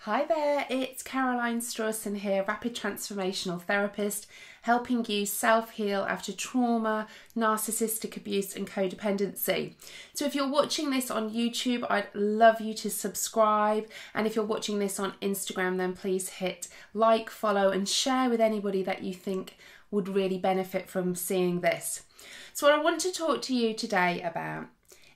Hi there, it's Caroline Strawson here, rapid transformational therapist, helping you self-heal after trauma, narcissistic abuse and codependency. So if you're watching this on YouTube, I'd love you to subscribe, and if you're watching this on Instagram, then please hit like, follow and share with anybody that you think would really benefit from seeing this. So what I want to talk to you today about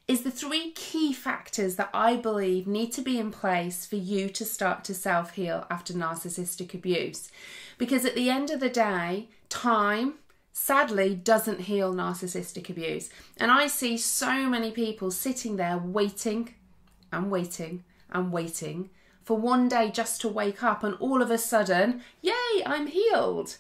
is the 3 key factors that I believe need to be in place for you to start to self-heal after narcissistic abuse. Because at the end of the day, time, sadly, doesn't heal narcissistic abuse. And I see so many people sitting there waiting and waiting and waiting for one day just to wake up and all of a sudden, yay, I'm healed.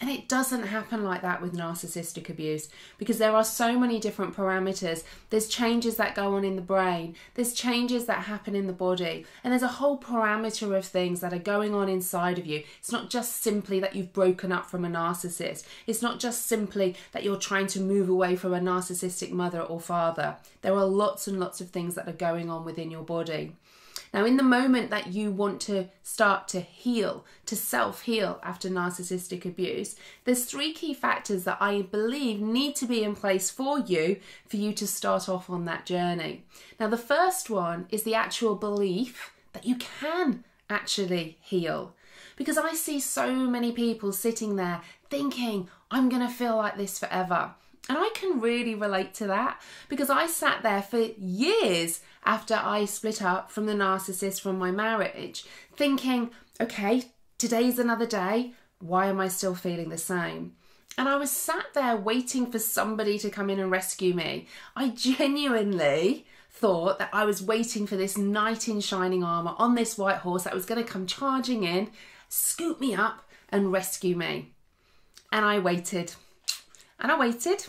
And it doesn't happen like that with narcissistic abuse, because there are so many different parameters. There's changes that go on in the brain, there's changes that happen in the body, and there's a whole parameter of things that are going on inside of you. It's not just simply that you've broken up from a narcissist. It's not just simply that you're trying to move away from a narcissistic mother or father. There are lots and lots of things that are going on within your body. Now, in the moment that you want to start to heal, to self-heal after narcissistic abuse, there's 3 key factors that I believe need to be in place for you to start off on that journey. Now, the first one is the actual belief that you can actually heal. Because I see so many people sitting there thinking, I'm going to feel like this forever. And I can really relate to that, because I sat there for years after I split up from the narcissist from my marriage, thinking, okay, today's another day. Why am I still feeling the same? And I was sat there waiting for somebody to come in and rescue me. I genuinely thought that I was waiting for this knight in shining armour on this white horse that was going to come charging in, scoop me up and rescue me. And I waited. And I waited.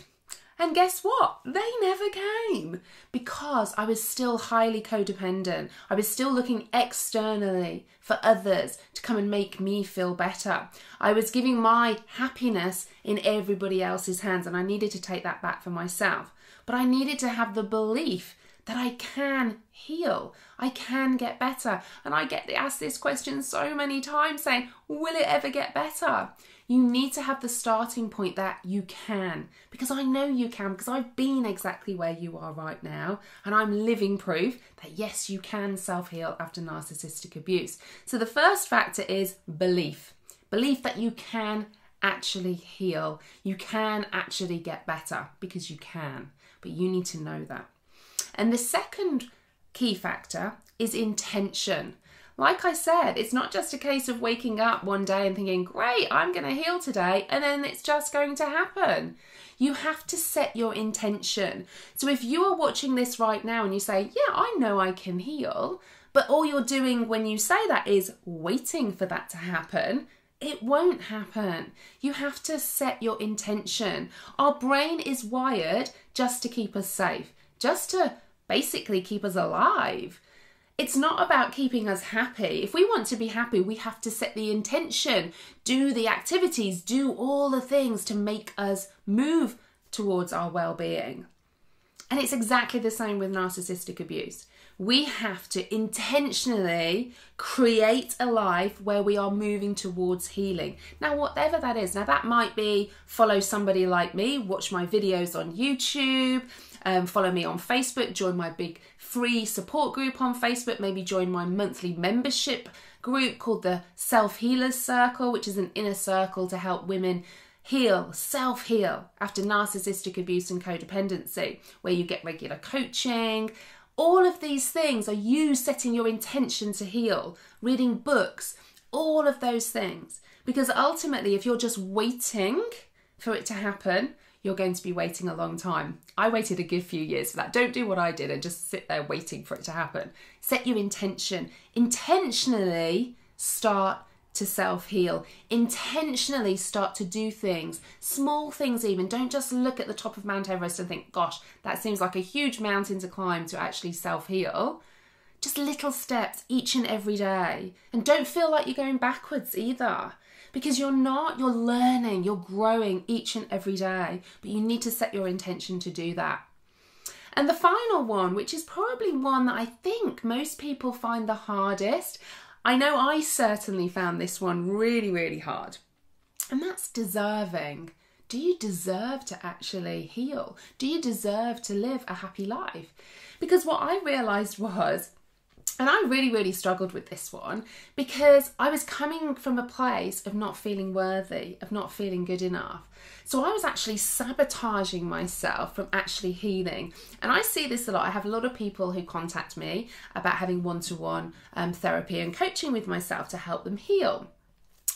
And guess what? They never came, because I was still highly codependent. I was still looking externally for others to come and make me feel better. I was giving my happiness in everybody else's hands, and I needed to take that back for myself. But I needed to have the belief that I can heal, I can get better. And I get asked this question so many times, saying, will it ever get better? You need to have the starting point that you can, because I know you can, because I've been exactly where you are right now, and I'm living proof that yes, you can self-heal after narcissistic abuse. So the first factor is belief. Belief that you can actually heal, you can actually get better, because you can, but you need to know that. And the second key factor is intention. Like I said, it's not just a case of waking up one day and thinking, great, I'm going to heal today, and then it's just going to happen. You have to set your intention. So if you are watching this right now and you say, yeah, I know I can heal, but all you're doing when you say that is waiting for that to happen, it won't happen. You have to set your intention. Our brain is wired just to keep us safe, just to basically keep us alive. It's not about keeping us happy. If we want to be happy, we have to set the intention, do the activities, do all the things to make us move towards our well-being. And it's exactly the same with narcissistic abuse. We have to intentionally create a life where we are moving towards healing. Now, whatever that is, now that might be follow somebody like me, watch my videos on YouTube, follow me on Facebook, join my big free support group on Facebook, maybe join my monthly membership group called the Self-Healers Circle, which is an inner circle to help women heal, self-heal after narcissistic abuse and codependency, where you get regular coaching. All of these things are you setting your intention to heal, reading books, all of those things. Because ultimately, if you're just waiting for it to happen, you're going to be waiting a long time. I waited a good few years for that. Don't do what I did and just sit there waiting for it to happen. Set your intention. Intentionally start to self-heal. Intentionally start to do things, small things even. Don't just look at the top of Mount Everest and think, gosh, that seems like a huge mountain to climb to actually self-heal. Just little steps each and every day. And don't feel like you're going backwards either. Because you're not, you're learning, you're growing each and every day, but you need to set your intention to do that. And the final one, which is probably one that I think most people find the hardest, I know I certainly found this one really, really hard. And that's deserving. Do you deserve to actually heal? Do you deserve to live a happy life? Because what I realised was, and I really, really struggled with this one, because I was coming from a place of not feeling worthy, of not feeling good enough. So I was actually sabotaging myself from actually healing. And I see this a lot. I have a lot of people who contact me about having one-to-one therapy and coaching with myself to help them heal.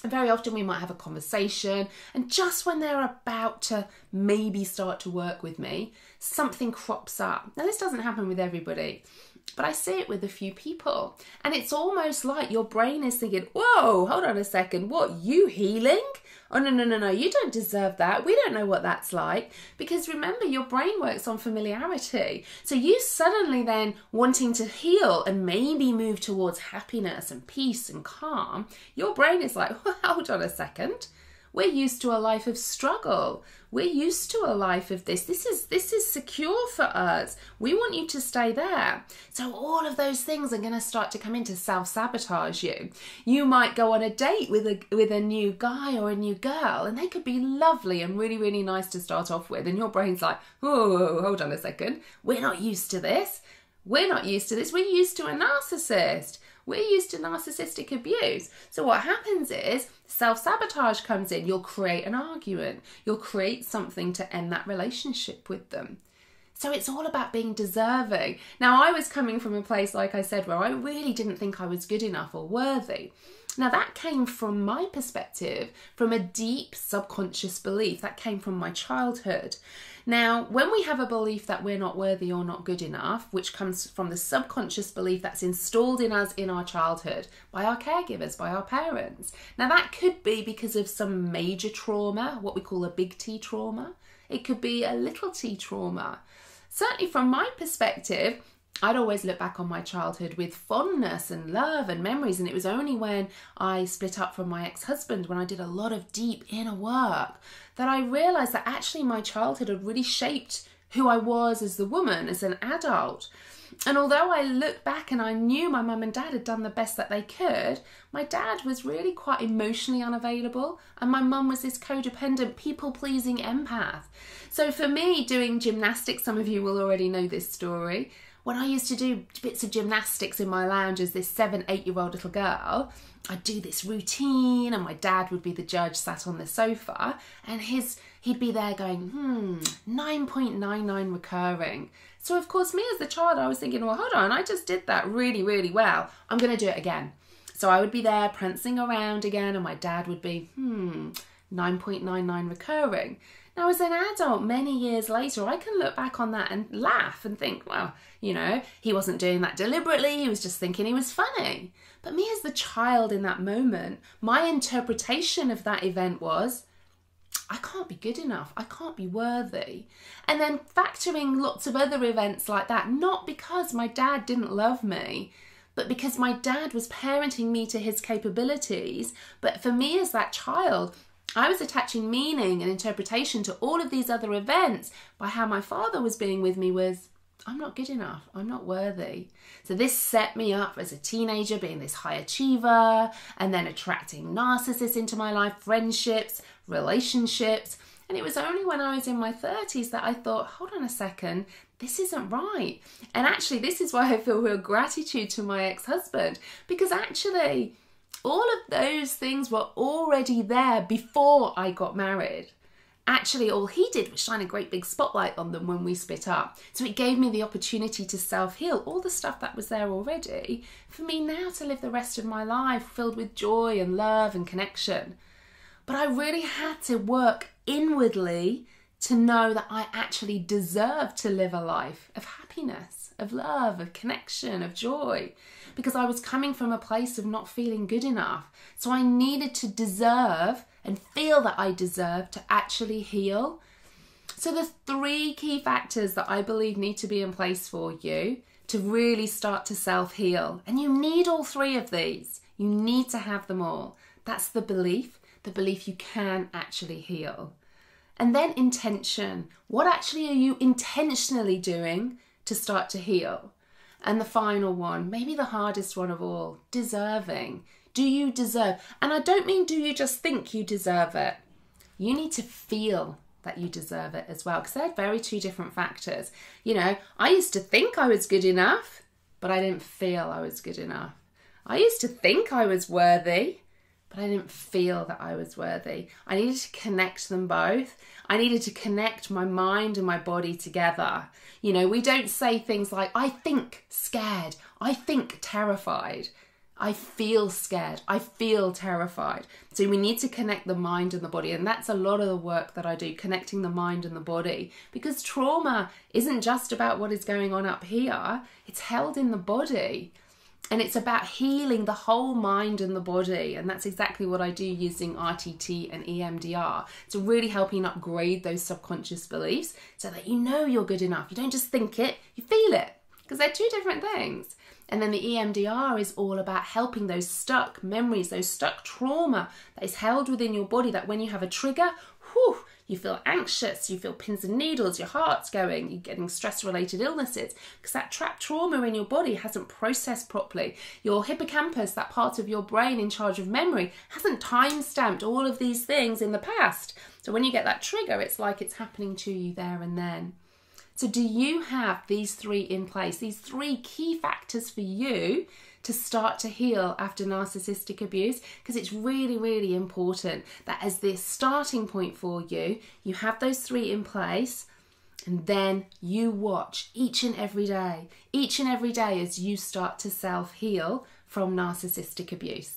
And very often we might have a conversation, and just when they're about to maybe start to work with me, something crops up. Now, this doesn't happen with everybody, but I see it with a few people. And it's almost like your brain is thinking, whoa, hold on a second, what, you healing? Oh, no, you don't deserve that. We don't know what that's like. Because remember, your brain works on familiarity. So you suddenly then wanting to heal and maybe move towards happiness and peace and calm, your brain is like, well, hold on a second. We're used to a life of struggle. We're used to a life of this. This is secure for us. We want you to stay there. So all of those things are going to start to come in to self-sabotage you. You might go on a date with a new guy or a new girl, and they could be lovely and really, really nice to start off with. And your brain's like, oh, hold on a second. We're not used to this. We're not used to this. We're used to a narcissist. We're used to narcissistic abuse. So what happens is self-sabotage comes in. You'll create an argument. You'll create something to end that relationship with them. So it's all about being deserving. Now, I was coming from a place, like I said, where I really didn't think I was good enough or worthy. Now, that came from my perspective, from a deep subconscious belief. That came from my childhood. Now, when we have a belief that we're not worthy or not good enough, which comes from the subconscious belief that's installed in us in our childhood, by our caregivers, by our parents. Now, that could be because of some major trauma, what we call a big T trauma. It could be a little t trauma. Certainly from my perspective, I'd always look back on my childhood with fondness and love and memories, and it was only when I split up from my ex-husband, when I did a lot of deep inner work, that I realised that actually my childhood had really shaped who I was as the woman, as an adult. And although I look back and I knew my mum and dad had done the best that they could, my dad was really quite emotionally unavailable, and my mum was this codependent, people-pleasing empath. So for me, doing gymnastics, some of you will already know this story, when I used to do bits of gymnastics in my lounge as this 7-8-year-old little girl, I'd do this routine, and my dad would be the judge sat on the sofa, and he'd be there going, 9.99 recurring. So of course, me as the child, I was thinking, well, hold on, I just did that really, really well. I'm going to do it again. So I would be there prancing around again, and my dad would be, 9.99 recurring. Now, as an adult, many years later, I can look back on that and laugh and think, well, you know, he wasn't doing that deliberately. He was just thinking he was funny. But me as the child in that moment, my interpretation of that event was, I can't be good enough. I can't be worthy. And then factoring lots of other events like that, not because my dad didn't love me, but because my dad was parenting me to his capabilities. But for me as that child, I was attaching meaning and interpretation to all of these other events by how my father was being with me was, I'm not good enough, I'm not worthy. So this set me up as a teenager being this high achiever, and then attracting narcissists into my life, friendships, relationships. And it was only when I was in my 30s that I thought, hold on a second, this isn't right. And actually, this is why I feel real gratitude to my ex-husband, because actually, all of those things were already there before I got married. Actually, all he did was shine a great big spotlight on them when we split up. So it gave me the opportunity to self-heal, all the stuff that was there already, for me now to live the rest of my life filled with joy and love and connection. But I really had to work inwardly to know that I actually deserved to live a life of happiness, of love, of connection, of joy, because I was coming from a place of not feeling good enough. So I needed to deserve and feel that I deserve to actually heal. So the 3 key factors that I believe need to be in place for you to really start to self-heal. And you need all 3 of these. You need to have them all. That's the belief you can actually heal. And then intention. What actually are you intentionally doing to start to heal? And the final one, maybe the hardest one of all, deserving. Do you deserve? And I don't mean do you just think you deserve it. You need to feel that you deserve it as well, because they're very two different factors. You know, I used to think I was good enough, but I didn't feel I was good enough. I used to think I was worthy, but I didn't feel that I was worthy. I needed to connect them both. I needed to connect my mind and my body together. You know, we don't say things like, I think scared, I think terrified. I feel scared, I feel terrified. So we need to connect the mind and the body, and that's a lot of the work that I do, connecting the mind and the body, because trauma isn't just about what is going on up here, it's held in the body. And it's about healing the whole mind and the body. And that's exactly what I do using RTT and EMDR. So really helping upgrade those subconscious beliefs so that you know you're good enough. You don't just think it, you feel it. Because they're two different things. And then the EMDR is all about helping those stuck memories, those stuck trauma that is held within your body, that when you have a trigger, whew, you feel anxious, you feel pins and needles, your heart's going, you're getting stress-related illnesses because that trapped trauma in your body hasn't processed properly. Your hippocampus, that part of your brain in charge of memory, hasn't time-stamped all of these things in the past. So when you get that trigger, it's like it's happening to you there and then. So do you have these three in place, these three key factors for you to start to heal after narcissistic abuse? Because it's really, really important that as the starting point for you, you have those three in place, and then you watch each and every day as you start to self-heal from narcissistic abuse.